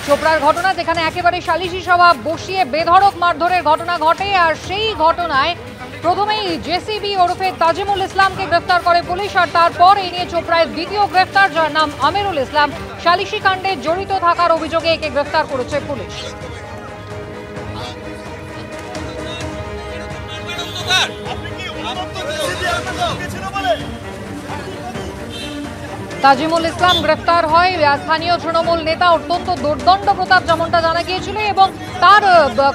চোপড়ার ঘটনা, যেখানে একেবারে সালিশি সভা বসিয়ে বেধড়ক মারধরের ঘটনা ঘটে। আর সেই ঘটনায় প্রথমেই জেসিবি ওরফে তাজিমুল ইসলামকে গ্রেফতার করে পুলিশ, আর তারপর এই নিয়ে চোপড়ায় দ্বিতীয় গ্রেফতার, যার নাম আমিরুল ইসলাম। সালিশি কাণ্ডে জড়িত থাকার অভিযোগে একে গ্রেফতার করেছে পুলিশ। তাজিমুল ইসলাম গ্রেফতার হয়। স্থানীয় তৃণমূল নেতা অত্যন্ত দুর্দণ্ড প্রতাপ, যেমনটা জানা গিয়েছিল, এবং তার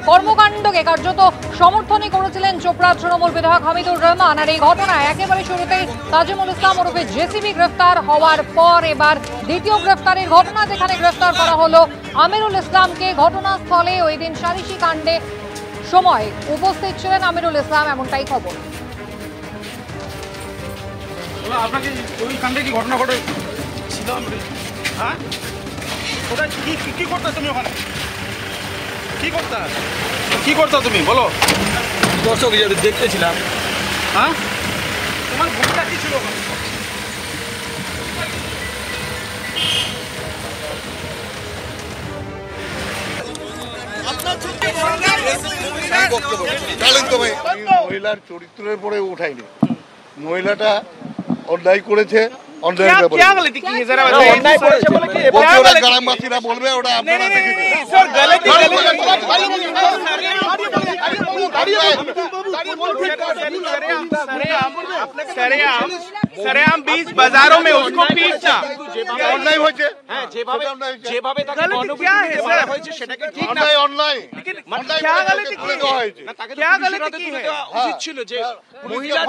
কর্মকাণ্ডকে কার্যত সমর্থনই করেছিলেন চোপড়া তৃণমূল বিধায়ক হামিদুর রহমান। আর এই ঘটনায় একেবারে শুরুতেই তাজিমুল ইসলাম ওরফে জেসিবি গ্রেফতার হওয়ার পর এবার দ্বিতীয় গ্রেফতারের ঘটনা, যেখানে গ্রেফতার করা হলো আমিরুল ইসলামকে। ঘটনাস্থলে ওই দিন সালিশি কাণ্ডে সময় উপস্থিত ছিলেন আমিরুল ইসলাম, এমনটাই খবর। আপনাকে ওই কাণ্ডে কি ঘটনা ঘটে ছিল? হ্যাঁ, ওটা কি করতে তুমি ওখানে? কি করতে তুমি বলো? দর্শক দেখতেছিলাম। হ্যাঁ, তোমার ভূমিকা কি ছিল ওখানে? মহিলার চরিত্রের পরে উঠাইনি। মহিলাটা অন্যায় করেছে, গ্রামবাসীরা বলবে, ওটা আপনারা सरेआम बीच बाजारों में उसको पीटना অন্যায় হয়েছে। যেভাবে তাকে গণবিধি মারা হয়েছে সেটাকে ঠিক না, অন্যায়। क्या गलती की है? क्या गलती की है? উচিত ছিল যে মহিলার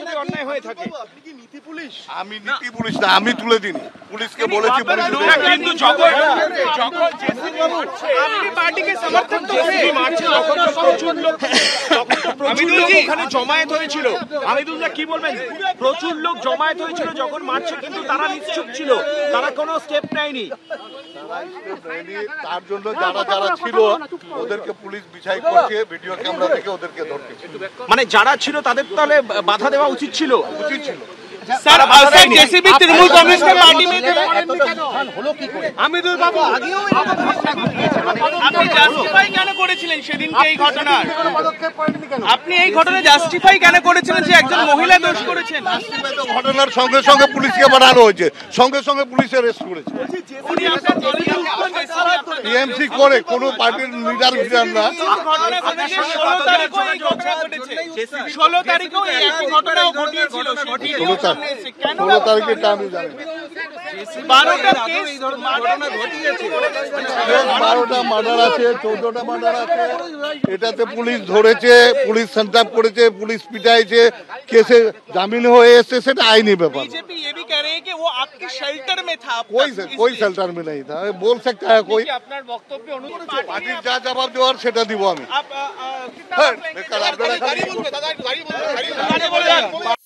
যদি অন্যায় হয়ে থাকে। আমি নীতি পুলিশ না, আমি তুলে দিন পুলিশকে বলেছি। কিন্তু যখন আপনি পার্টিকে সমর্থন তো মারছে, যখন তো প্রচুর লোক ওখানে জমায়েত হয়েছিল। হামিদুল্লাহ কি বলবেন? প্রচুর লোক জমায়েত হয়েছিল যখন মারছে, কিন্তু তারা নিশ্চুপ ছিল, তারা কোনো স্টেপ নেয়নি। তার জন্য যারা যারা ছিল ওদেরকে পুলিশ বিচার করছে, ভিডিও ক্যামেরা থেকে ওদেরকে ধরতেছে। মানে যারা ছিল তাদের তাহলে বাধা দেওয়া উচিত ছিল। सर जेसीबी तृणमूल कांग्रेस के पार्टी में হামিদুল বাবু আপনি জাস্টিফাই কেন করেছিলেন সেদিনকে এই ঘটনা? আপনি এই ঘটনা জাস্টিফাই কেন করেছিলেন যে একজন মহিলা দোষ করেছেন? ঘটনার সঙ্গে সঙ্গে পুলিশকে বাড়ানো হয়েছে, সঙ্গে সঙ্গে পুলিশ অ্যারেস্ট করেছে। টিএমসি করে কোনো পার্টির লিডার ভিজান না। 16 তারিখেও এই ঘটনা ঘটিয়েছিল। 16 তারিখে আমি জানি 12টা কেস ঘটনা ঘটিয়েছে, 12টা মার্ডার আছে, 14টা মার্ডার আছে। এটাতে পুলিশ ধরেছে, পুলিশ সেন্টার করেছে, পুলিশ পিটাইছে, কেসে জামিন হয়ে এসছে, সেটা আইনি ব্যাপার। बीजेपी ये भी कह रहे हैं कि वो आपके शेल्टर में था। कोई शेल्टर में नहीं था, बोल सकता है कोई। আপনার বক্তব্য অনুযায়ী পার্টির যা জবাব দেওয়ার সেটা দিব আমি। आप